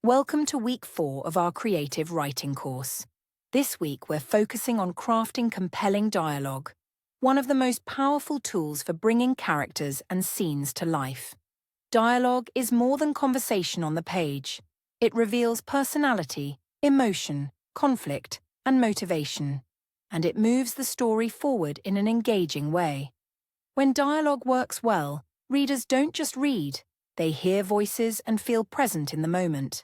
Welcome to week 4 of our creative writing course. This week we're focusing on crafting compelling dialogue, one of the most powerful tools for bringing characters and scenes to life. Dialogue is more than conversation on the page. It reveals personality, emotion, conflict, and motivation, and it moves the story forward in an engaging way. When dialogue works well, readers don't just read, they hear voices and feel present in the moment.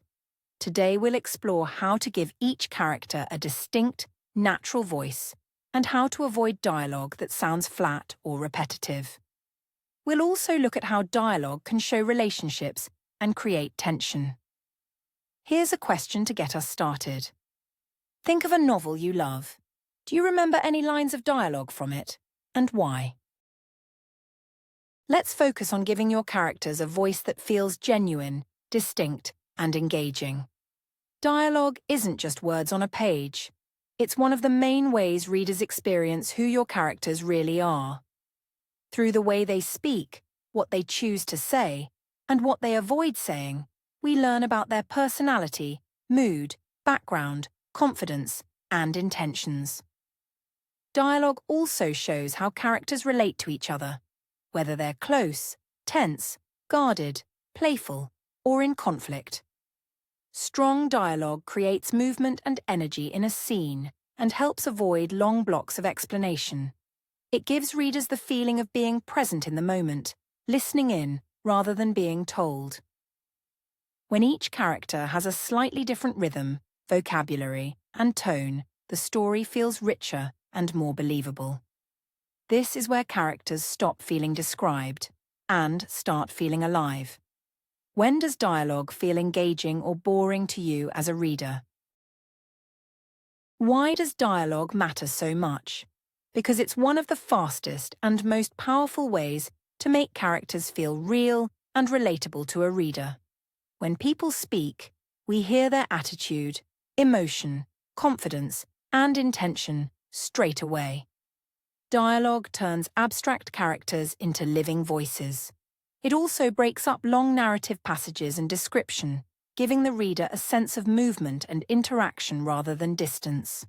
Today we'll explore how to give each character a distinct, natural voice and how to avoid dialogue that sounds flat or repetitive. We'll also look at how dialogue can show relationships and create tension. Here's a question to get us started. Think of a novel you love. Do you remember any lines of dialogue from it, and why? Let's focus on giving your characters a voice that feels genuine, distinct, and engaging. Dialogue isn't just words on a page. It's one of the main ways readers experience who your characters really are. Through the way they speak, what they choose to say, and what they avoid saying, we learn about their personality, mood, background, confidence, and intentions. Dialogue also shows how characters relate to each other, whether they're close, tense, guarded, playful, or in conflict. Strong dialogue creates movement and energy in a scene and helps avoid long blocks of explanation. It gives readers the feeling of being present in the moment, listening in rather than being told. When each character has a slightly different rhythm, vocabulary, and tone, the story feels richer and more believable. This is where characters stop feeling described and start feeling alive. When does dialogue feel engaging or boring to you as a reader? Why does dialogue matter so much? Because it's one of the fastest and most powerful ways to make characters feel real and relatable to a reader. When people speak, we hear their attitude, emotion, confidence, and intention straight away. Dialogue turns abstract characters into living voices. It also breaks up long narrative passages and description, giving the reader a sense of movement and interaction rather than distance.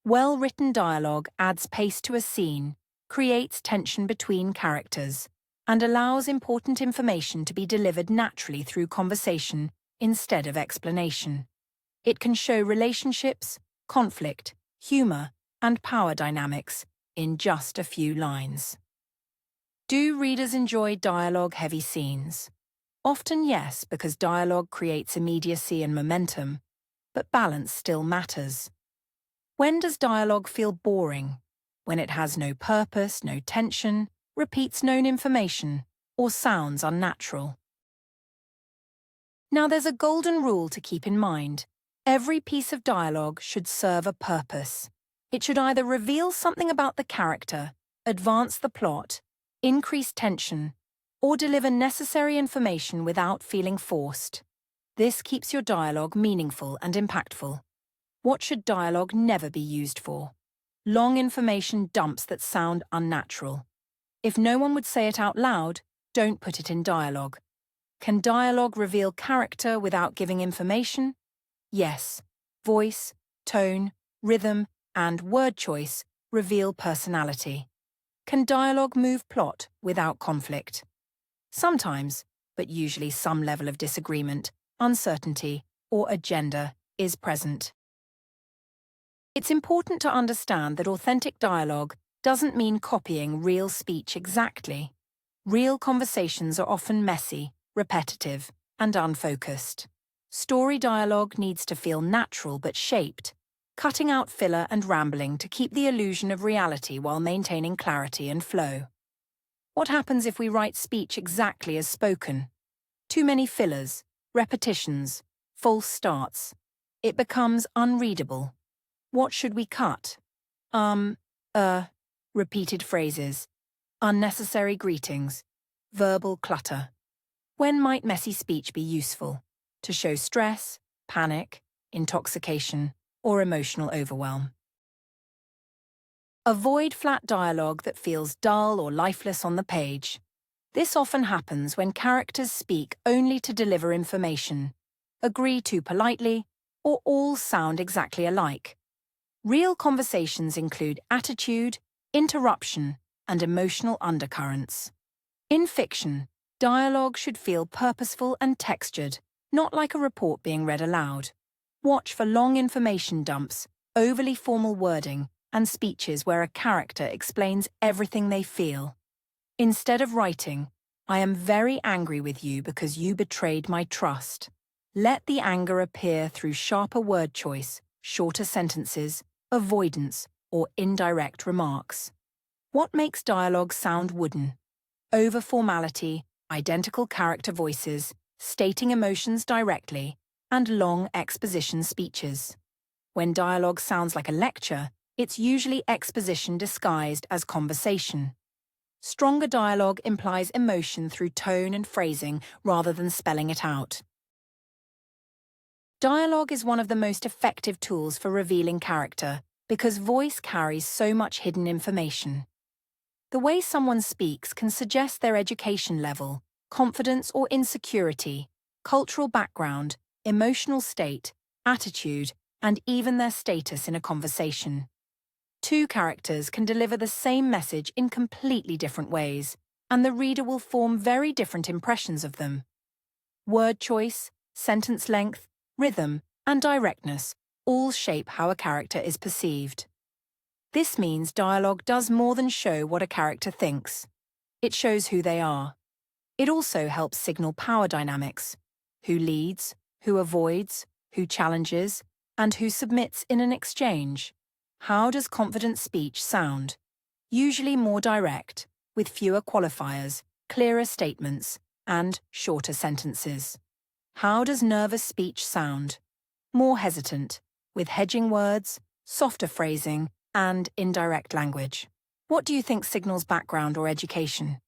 Well-written dialogue adds pace to a scene, creates tension between characters, and allows important information to be delivered naturally through conversation instead of explanation. It can show relationships, conflict, humor, and power dynamics in just a few lines. Do readers enjoy dialogue-heavy scenes? Often yes, because dialogue creates immediacy and momentum, but balance still matters. When does dialogue feel boring? When it has no purpose, no tension, repeats known information, or sounds unnatural. Now there's a golden rule to keep in mind. Every piece of dialogue should serve a purpose. It should either reveal something about the character, advance the plot, increase tension, or deliver necessary information without feeling forced. This keeps your dialogue meaningful and impactful. What should dialogue never be used for? Long information dumps that sound unnatural. If no one would say it out loud, don't put it in dialogue. Can dialogue reveal character without giving information? Yes. Voice, tone, rhythm, and word choice reveal personality. Can dialogue move plot without conflict? Sometimes, but usually some level of disagreement, uncertainty, or agenda is present. It's important to understand that authentic dialogue doesn't mean copying real speech exactly. Real conversations are often messy, repetitive, and unfocused. Story dialogue needs to feel natural but shaped, cutting out filler and rambling to keep the illusion of reality while maintaining clarity and flow. What happens if we write speech exactly as spoken? Too many fillers, repetitions, false starts. It becomes unreadable. What should we cut? Repeated phrases, unnecessary greetings, verbal clutter. When might messy speech be useful? To show stress, panic, intoxication, or emotional overwhelm. Avoid flat dialogue that feels dull or lifeless on the page. This often happens when characters speak only to deliver information. agree too politely, or all sound exactly alike. Real conversations include attitude, interruption, and emotional undercurrents. In fiction, dialogue should feel purposeful and textured, not like a report being read aloud. Watch for long information dumps, overly formal wording, and speeches where a character explains everything they feel. Instead of writing, "I am very angry with you because you betrayed my trust," let the anger appear through sharper word choice, shorter sentences, avoidance, or indirect remarks. What makes dialogue sound wooden? Over-formality, identical character voices, stating emotions directly, and long exposition speeches. When dialogue sounds like a lecture, it's usually exposition disguised as conversation. Stronger dialogue implies emotion through tone and phrasing rather than spelling it out. Dialogue is one of the most effective tools for revealing character because voice carries so much hidden information. The way someone speaks can suggest their education level, confidence or insecurity, cultural background, emotional state, attitude, and even their status in a conversation. Two characters can deliver the same message in completely different ways, and the reader will form very different impressions of them. Word choice, sentence length, rhythm, and directness all shape how a character is perceived. This means dialogue does more than show what a character thinks. It shows who they are. It also helps signal power dynamics: who leads, who avoids, who challenges, and who submits in an exchange. How does confident speech sound? Usually more direct, with fewer qualifiers, clearer statements, and shorter sentences. How does nervous speech sound? More hesitant, with hedging words, softer phrasing, and indirect language. What do you think signals background or education?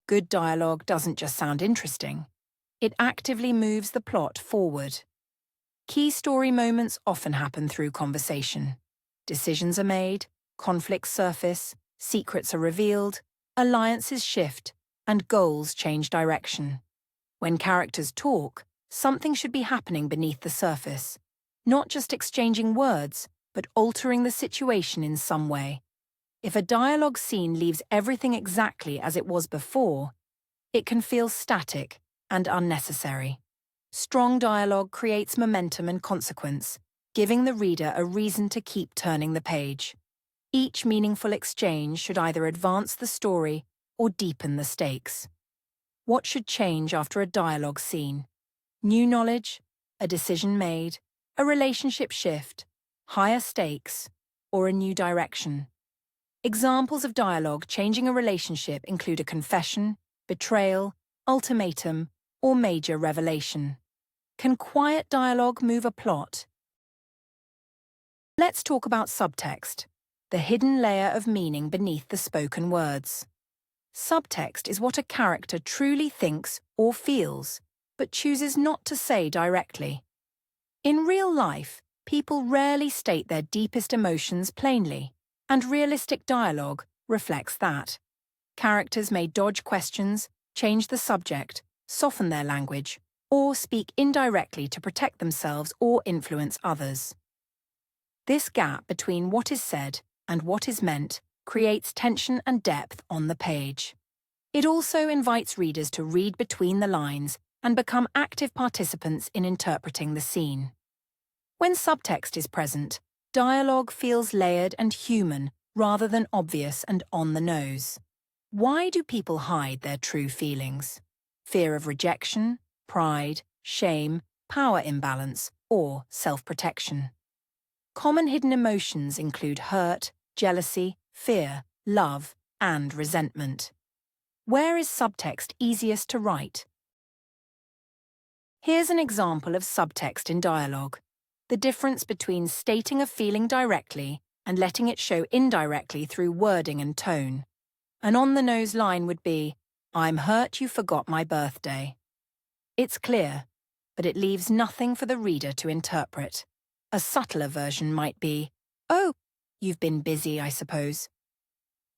Good dialogue doesn't just sound interesting. It actively moves the plot forward. Key story moments often happen through conversation. Decisions are made, conflicts surface, secrets are revealed, alliances shift, and goals change direction. When characters talk, something should be happening beneath the surface, not just exchanging words, but altering the situation in some way. If a dialogue scene leaves everything exactly as it was before, it can feel static and unnecessary. Strong dialogue creates momentum and consequence, giving the reader a reason to keep turning the page. Each meaningful exchange should either advance the story or deepen the stakes. What should change after a dialogue scene? New knowledge, a decision made, a relationship shift, higher stakes, or a new direction. Examples of dialogue changing a relationship include a confession, betrayal, ultimatum, or major revelation. Can quiet dialogue move a plot? Let's talk about subtext, the hidden layer of meaning beneath the spoken words. Subtext is what a character truly thinks or feels, but chooses not to say directly. In real life, people rarely state their deepest emotions plainly, and realistic dialogue reflects that. Characters may dodge questions, change the subject, soften their language, or speak indirectly to protect themselves or influence others. This gap between what is said and what is meant creates tension and depth on the page. It also invites readers to read between the lines and become active participants in interpreting the scene. When subtext is present, dialogue feels layered and human rather than obvious and on the nose. Why do people hide their true feelings? Fear of rejection, pride, shame, power imbalance, or self-protection. Common hidden emotions include hurt, jealousy, fear, love, and resentment. Where is subtext easiest to write? Here's an example of subtext in dialogue: the difference between stating a feeling directly and letting it show indirectly through wording and tone. An on-the-nose line would be, "I'm hurt you forgot my birthday." It's clear, but it leaves nothing for the reader to interpret. A subtler version might be, "Oh, you've been busy, I suppose."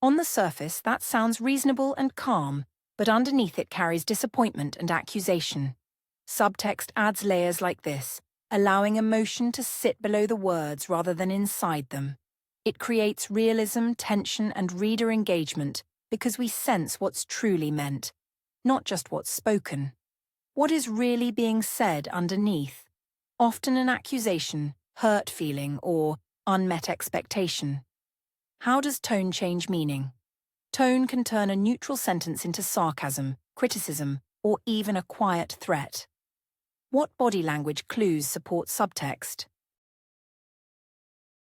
On the surface, that sounds reasonable and calm, but underneath it carries disappointment and accusation. Subtext adds layers like this, allowing emotion to sit below the words rather than inside them. It creates realism, tension, and reader engagement because we sense what's truly meant, not just what's spoken. What is really being said underneath? Often an accusation, hurt feeling, or unmet expectation. How does tone change meaning? Tone can turn a neutral sentence into sarcasm, criticism, or even a quiet threat. What body language clues support subtext?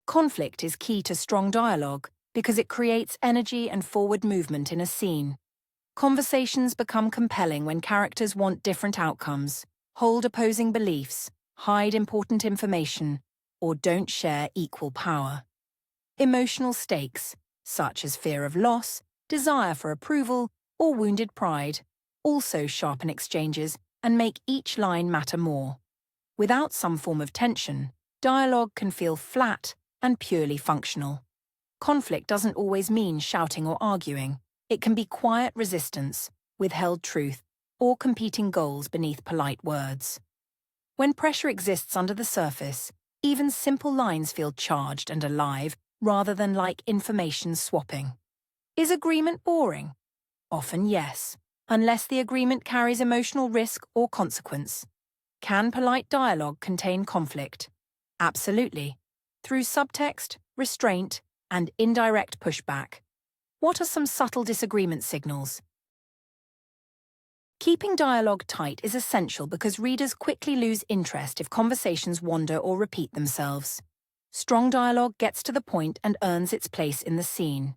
Conflict is key to strong dialogue because it creates energy and forward movement in a scene. Conversations become compelling when characters want different outcomes, hold opposing beliefs, hide important information, or don't share equal power. Emotional stakes, such as fear of loss, desire for approval, or wounded pride, also sharpen exchanges and make each line matter more. Without some form of tension, dialogue can feel flat and purely functional. Conflict doesn't always mean shouting or arguing. It can be quiet resistance, withheld truth, or competing goals beneath polite words. When pressure exists under the surface, even simple lines feel charged and alive rather than like information swapping. Is agreement boring? Often yes, unless the agreement carries emotional risk or consequence. Can polite dialogue contain conflict? Absolutely. Through subtext, restraint, and indirect pushback. What are some subtle disagreement signals? Keeping dialogue tight is essential because readers quickly lose interest if conversations wander or repeat themselves. Strong dialogue gets to the point and earns its place in the scene.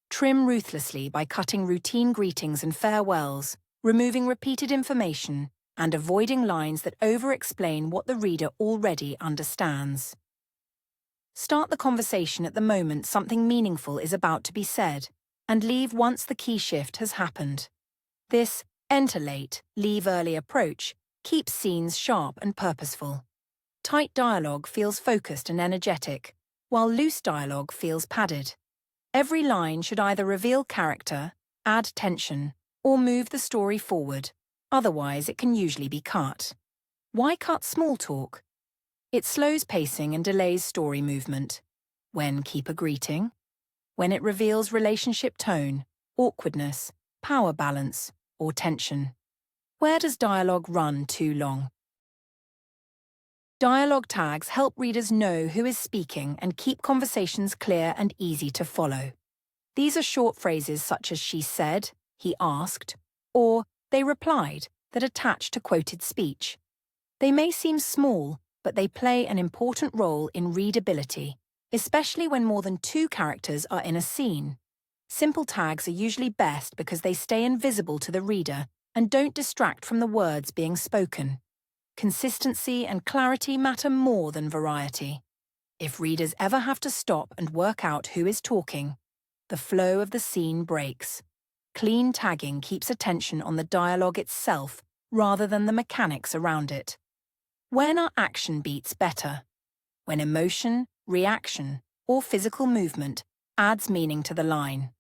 Trim ruthlessly by cutting routine greetings and farewells, removing repeated information, and avoiding lines that over-explain what the reader already understands. Start the conversation at the moment something meaningful is about to be said, and leave once the key shift has happened. This enter late, leave early approach keeps scenes sharp and purposeful. Tight dialogue feels focused and energetic, while loose dialogue feels padded. Every line should either reveal character, add tension, or move the story forward. Otherwise, it can usually be cut. Why cut small talk? It slows pacing and delays story movement. When keep a greeting? When it reveals relationship tone, awkwardness, power balance, or tension. Where does dialogue run too long? Dialogue tags help readers know who is speaking and keep conversations clear and easy to follow. These are short phrases such as she said, he asked, or they replied that attach to quoted speech. They may seem small, but they play an important role in readability, especially when more than two characters are in a scene. Simple tags are usually best because they stay invisible to the reader and don't distract from the words being spoken. Consistency and clarity matter more than variety. If readers ever have to stop and work out who is talking, the flow of the scene breaks. Clean tagging keeps attention on the dialogue itself rather than the mechanics around it. When are action beats better? When emotion, reaction, or physical movement adds meaning to the line.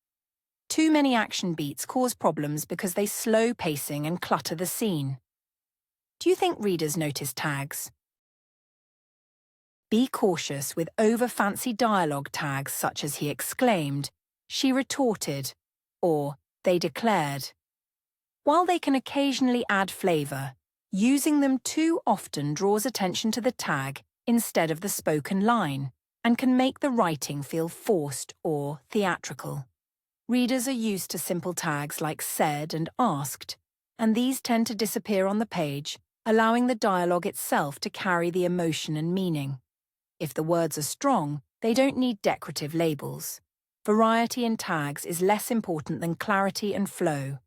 Too many action beats cause problems because they slow pacing and clutter the scene. Do you think readers notice tags? Be cautious with over-fancy dialogue tags such as he exclaimed, she retorted, or they declared. While they can occasionally add flavour, using them too often draws attention to the tag instead of the spoken line and can make the writing feel forced or theatrical. Readers are used to simple tags like said and asked, and these tend to disappear on the page, allowing the dialogue itself to carry the emotion and meaning. If the words are strong, they don't need decorative labels. Variety in tags is less important than clarity and flow.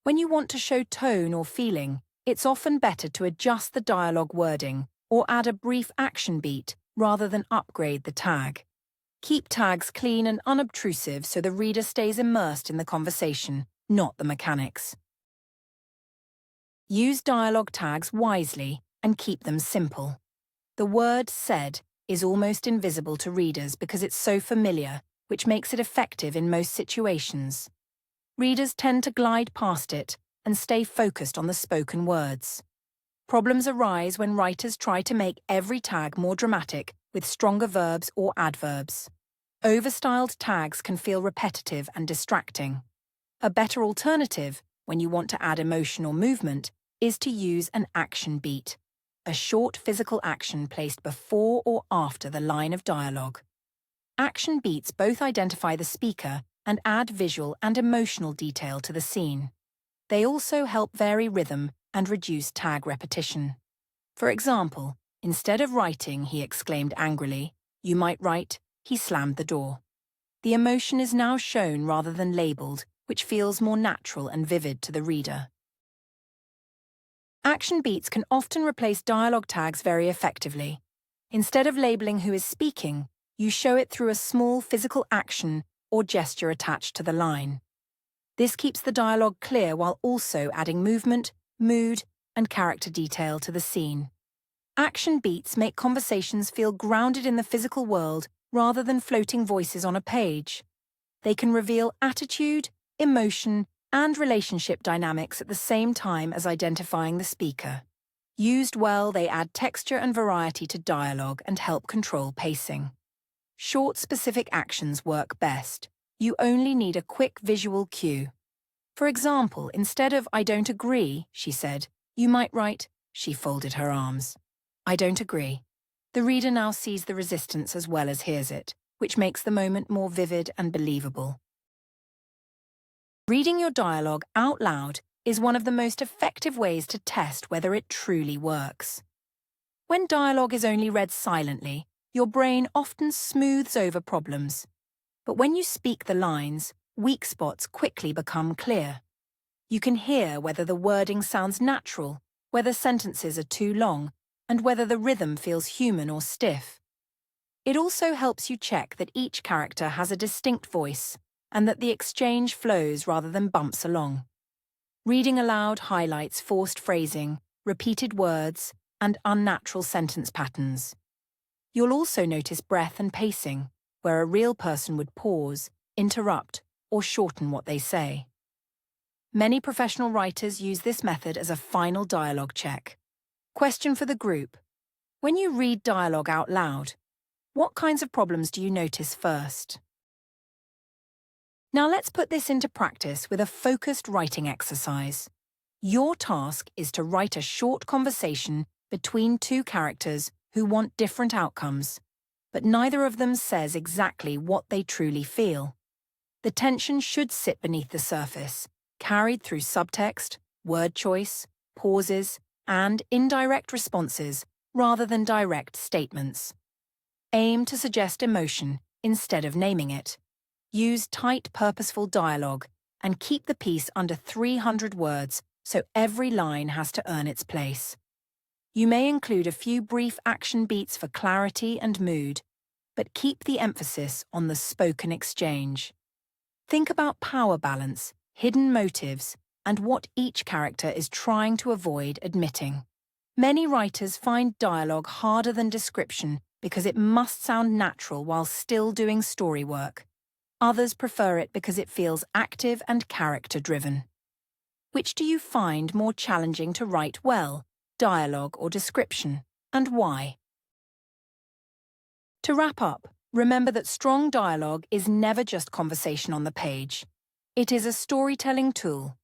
When you want to show tone or feeling, it's often better to adjust the dialogue wording or add a brief action beat rather than upgrade the tag. Keep tags clean and unobtrusive so the reader stays immersed in the conversation, not the mechanics. Use dialogue tags wisely and keep them simple. The word said is almost invisible to readers because it's so familiar, which makes it effective in most situations. Readers tend to glide past it and stay focused on the spoken words. Problems arise when writers try to make every tag more dramatic with stronger verbs or adverbs. Overstyled tags can feel repetitive and distracting. A better alternative, when you want to add emotion or movement, is to use an action beat, a short physical action placed before or after the line of dialogue. Action beats both identify the speaker and add visual and emotional detail to the scene. They also help vary rhythm and reduce tag repetition. For example, instead of writing, "He exclaimed angrily," you might write, "He slammed the door." The emotion is now shown rather than labelled, which feels more natural and vivid to the reader. Action beats can often replace dialogue tags very effectively. Instead of labelling who is speaking, you show it through a small physical action or gesture attached to the line. This keeps the dialogue clear while also adding movement, mood, and character detail to the scene. Action beats make conversations feel grounded in the physical world rather than floating voices on a page. They can reveal attitude, emotion, and relationship dynamics at the same time as identifying the speaker. Used well, they add texture and variety to dialogue and help control pacing. Short, specific actions work best. You only need a quick visual cue. For example, instead of "I don't agree," she said, you might write, "She folded her arms." I don't agree. The reader now sees the resistance as well as hears it, which makes the moment more vivid and believable. Reading your dialogue out loud is one of the most effective ways to test whether it truly works. When dialogue is only read silently, your brain often smooths over problems. But when you speak the lines, weak spots quickly become clear. You can hear whether the wording sounds natural, whether sentences are too long, and whether the rhythm feels human or stiff. It also helps you check that each character has a distinct voice and that the exchange flows rather than bumps along. Reading aloud highlights forced phrasing, repeated words, and unnatural sentence patterns. You'll also notice breath and pacing, where a real person would pause, interrupt, or shorten what they say. Many professional writers use this method as a final dialogue check. Question for the group. When you read dialogue out loud, what kinds of problems do you notice first? Now let's put this into practice with a focused writing exercise. Your task is to write a short conversation between two characters who want different outcomes, but neither of them says exactly what they truly feel. The tension should sit beneath the surface, carried through subtext, word choice, pauses, and indirect responses rather than direct statements. Aim to suggest emotion instead of naming it. Use tight, purposeful dialogue and keep the piece under 300 words so every line has to earn its place. You may include a few brief action beats for clarity and mood, but keep the emphasis on the spoken exchange. Think about power balance, hidden motives, and what each character is trying to avoid admitting. Many writers find dialogue harder than description because it must sound natural while still doing story work. Others prefer it because it feels active and character-driven. Which do you find more challenging to write well, dialogue or description, and why? To wrap up, remember that strong dialogue is never just conversation on the page. It is a storytelling tool.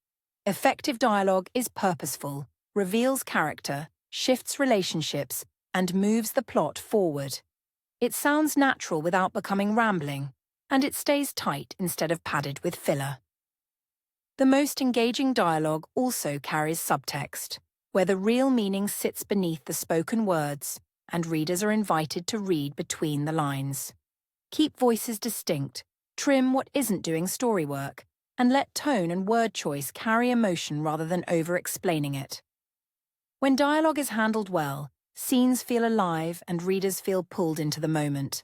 Effective dialogue is purposeful, reveals character, shifts relationships, and moves the plot forward. It sounds natural without becoming rambling, and it stays tight instead of padded with filler. The most engaging dialogue also carries subtext, where the real meaning sits beneath the spoken words, and readers are invited to read between the lines. Keep voices distinct, trim what isn't doing story work, and let tone and word choice carry emotion rather than over-explaining it. When dialogue is handled well, scenes feel alive and readers feel pulled into the moment.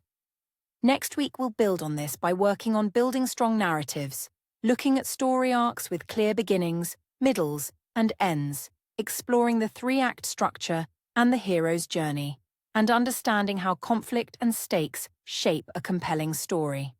Next week we'll build on this by working on building strong narratives, looking at story arcs with clear beginnings, middles, and ends, exploring the three-act structure and the hero's journey, and understanding how conflict and stakes shape a compelling story.